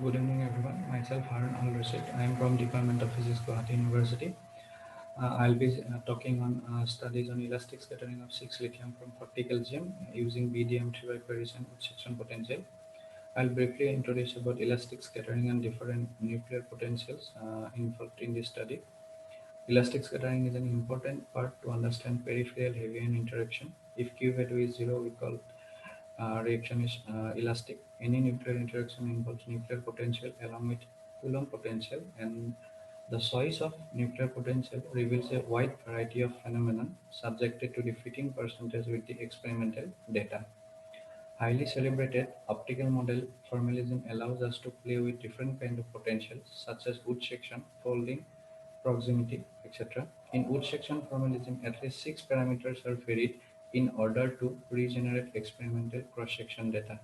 Good evening, everyone. Myself, Harun Al Rashid. I am from Department of Physics, Guwahati University. I'll be talking on studies on elastic scattering of 6 lithium from 40 calcium using BDM3 Paris and section potential. I'll briefly introduce about elastic scattering and different nuclear potentials involved in this study. Elastic scattering is an important part to understand peripheral heavy ion interaction. If Q value is 0, we call reaction is elastic. Any nuclear interaction involves nuclear potential along with Coulomb potential, and the choice of nuclear potential reveals a wide variety of phenomena subjected to the fitting percentage with the experimental data. Highly celebrated optical model formalism allows us to play with different kinds of potentials such as wood section, folding, proximity, etc. In wood section formalism, at least 6 parameters are varied in order to regenerate experimental cross-section data.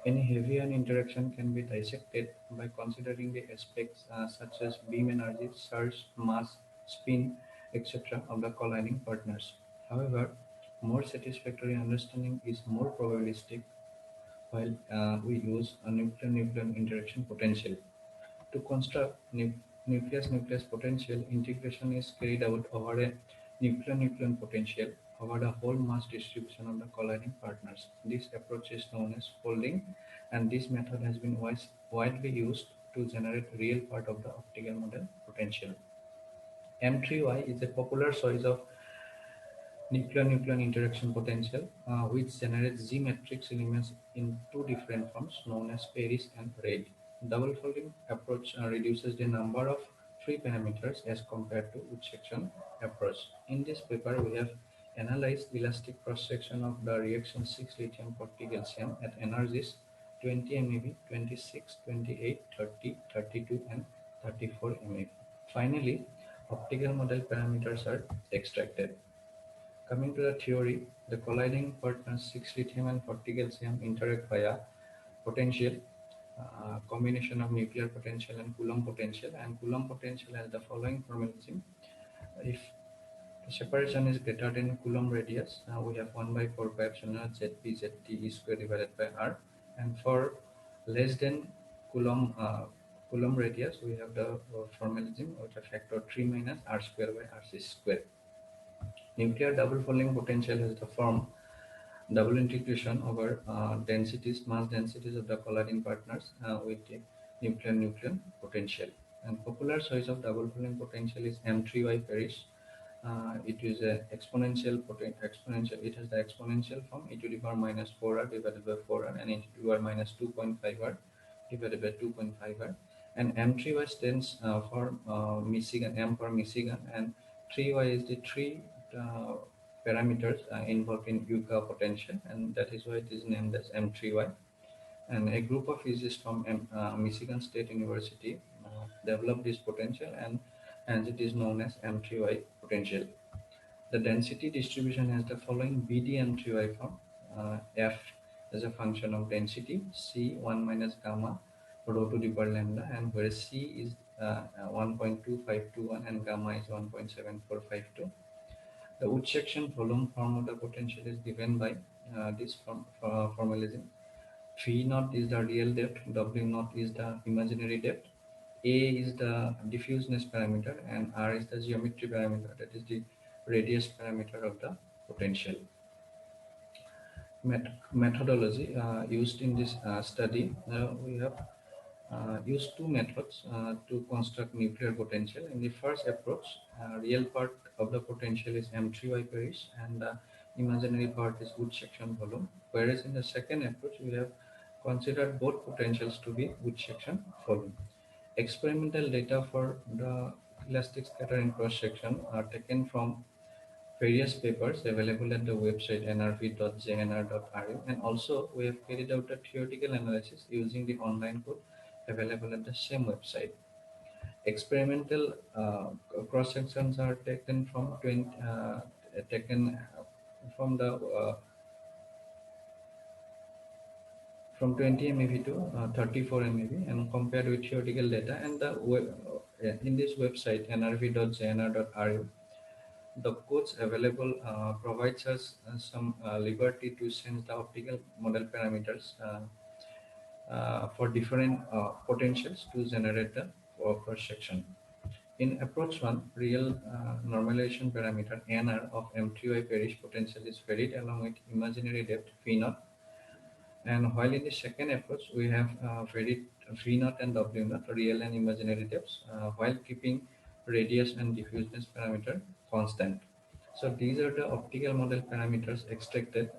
Any heavy ion interaction can be dissected by considering the aspects such as beam energy, surge, mass, spin, etc. of the colliding partners. However, more satisfactory understanding is more probabilistic while we use a nuclear-nuclear interaction potential. To construct nucleus-nucleus potential, integration is carried out over a nuclear-nucleon potential over the whole mass distribution of the colliding partners. This approach is known as folding, and this method has been widely used to generate real part of the optical model potential. M3Y is a popular choice of nuclear-nucleon interaction potential, which generates Z-matrix elements in two different forms known as Paris and Reid. Double folding approach reduces the number of free parameters as compared to wood section approach. In this paper, we have analyzed elastic cross-section of the reaction 6 lithium 40 calcium at energies 20 MeV, 26, 28, 30, 32, and 34 MeV. Finally, optical model parameters are extracted. Coming to the theory, the colliding partners 6 lithium and 40 calcium interact via potential combination of nuclear potential and Coulomb potential, and Coulomb potential has the following formalism. If the separation is greater than Coulomb radius, we have 1 by 4 pi epsilon Zp Zt e square divided by r, and for less than Coulomb Coulomb radius, we have the formalism with a factor 3 minus r square by rc square. Nuclear double folding potential has the form double integration over mass densities of the colliding partners with the nuclear potential. And popular choice of double folding potential is M3Y Paris. It is a exponential. It has the exponential form e to the power minus 4r divided by 4r and e to the power minus 2.5r divided by 2.5r. And M3Y stands for Michigan, M for Michigan, and 3Y is the three uh, parameters involved in Yucca potential, and that is why it is named as M3Y. And a group of physicists from Michigan State University developed this potential, and hence it is known as M3Y potential. The density distribution has the following BD-M3Y form. F is a function of density, C 1 minus gamma rho to the power lambda, and where C is 1.2521 and gamma is 1.7452. The wood section volume form of the potential is given by this formalism. V naught is the real depth, W naught is the imaginary depth, A is the diffuseness parameter, and R is the geometry parameter, that is the radius parameter of the potential. Methodology used in this study, we have used two methods to construct nuclear potential. In the first approach, real part of the potential is M3Y Paris and the imaginary part is wood section volume. Whereas in the second approach, we have considered both potentials to be wood section volume. Experimental data for the elastic scattering cross section are taken from various papers available at the website nrv.jnr.ru, and also we have carried out a theoretical analysis using the online code available at the same website. Experimental cross sections are taken from taken from the from 20 MeV to 34 MeV and compared with theoretical data, and the in this website nrv.jnr.ru, the codes available provides us some liberty to change the optical model parameters for different potentials to generate the cross section. In approach 1, real normalization parameter NR of M3Y Parrish potential is varied along with imaginary depth V naught. And while in the second approach, we have varied V naught and W naught, real and imaginary depths, while keeping radius and diffuseness parameter constant. So these are the optical model parameters extracted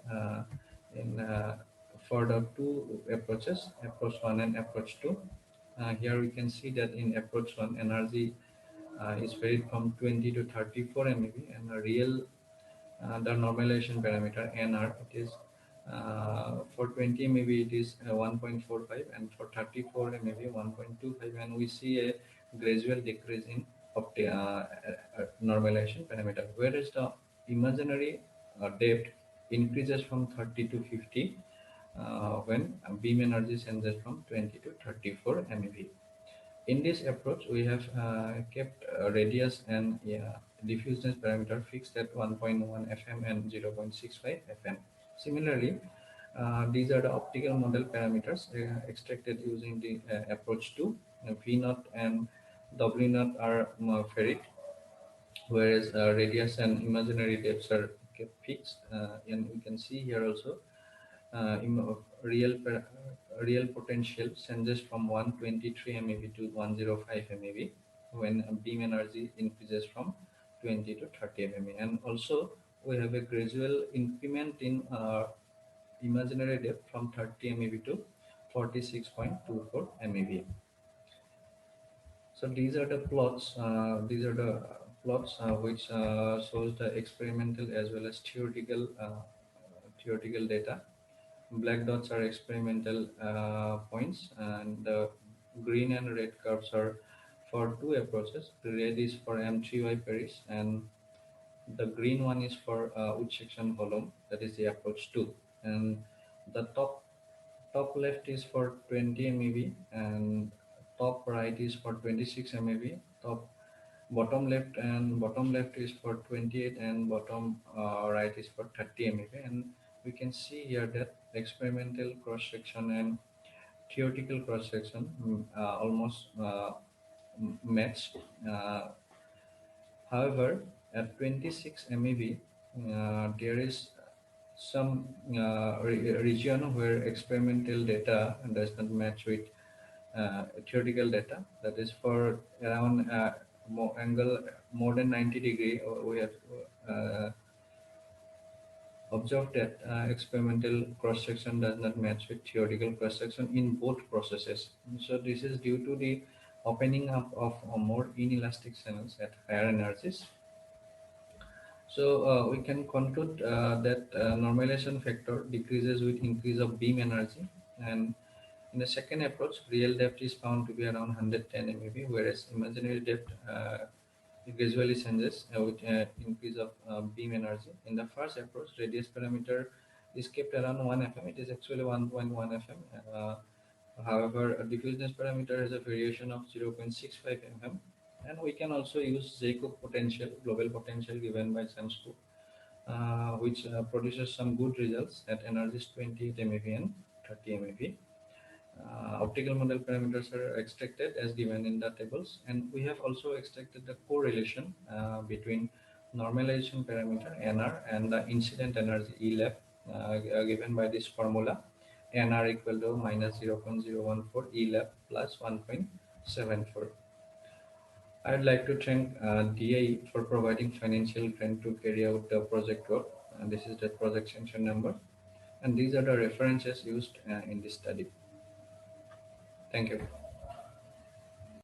in for the two approaches, approach 1 and approach 2. Here we can see that in approach 1, energy is varied from 20 to 34 MeV, and the real the normalization parameter NR, it is for 20 MeV it is 1.45, and for 34 MeV 1.25, and we see a gradual decrease in normalization parameter, whereas the imaginary depth increases from 30 to 50 when beam energy changes from 20 to 34 MeV. In this approach, we have kept radius and diffuseness parameter fixed at 1.1 FM and 0.65 FM. Similarly, these are the optical model parameters extracted using the approach 2. V naught and W naught are varied, whereas radius and imaginary depths are kept fixed. And we can see here also real real potential changes from 123 MeV to 105 MeV when beam energy increases from 20 to 30 MeV. And also we have a gradual increment in imaginary depth from 30 MeV to 46.24 MeV. So these are the plots. These are the plots which shows the experimental as well as theoretical data. Black dots are experimental points, and the green and red curves are for two approaches. The red is for M3Y Parrish, and the green one is for wood section volume, that is the approach 2. And the top left is for 20 MeV, and top right is for 26 MeV. Bottom left is for 28, and bottom right is for 30 MeV. And we can see here that experimental cross section and theoretical cross section almost match. However, at 26 MeV, there is some region where experimental data does not match with theoretical data. That is for around angle more than 90 degree. We have observed that experimental cross section does not match with theoretical cross section in both processes. So this is due to the opening up of more inelastic channels at higher energies. So we can conclude that normalization factor decreases with increase of beam energy, and in the second approach, real depth is found to be around 110 MeV, whereas imaginary depth it gradually changes with increase of beam energy. In the first approach, radius parameter is kept around 1 FM. It is actually 1.1 FM. However, a diffuseness parameter has a variation of 0.65 mm, and we can also use Jacob potential, global potential given by James Cook, which produces some good results at energies 28 MeV and 30 MeV. Optical model parameters are extracted as given in the tables, and we have also extracted the correlation between normalization parameter NR and the incident energy ELAP given by this formula, NR equal to minus 0.014 ELAP plus 1.74. I would like to thank DAE for providing financial grant to carry out the project work. This is the project sanction number, and these are the references used in this study. Thank you.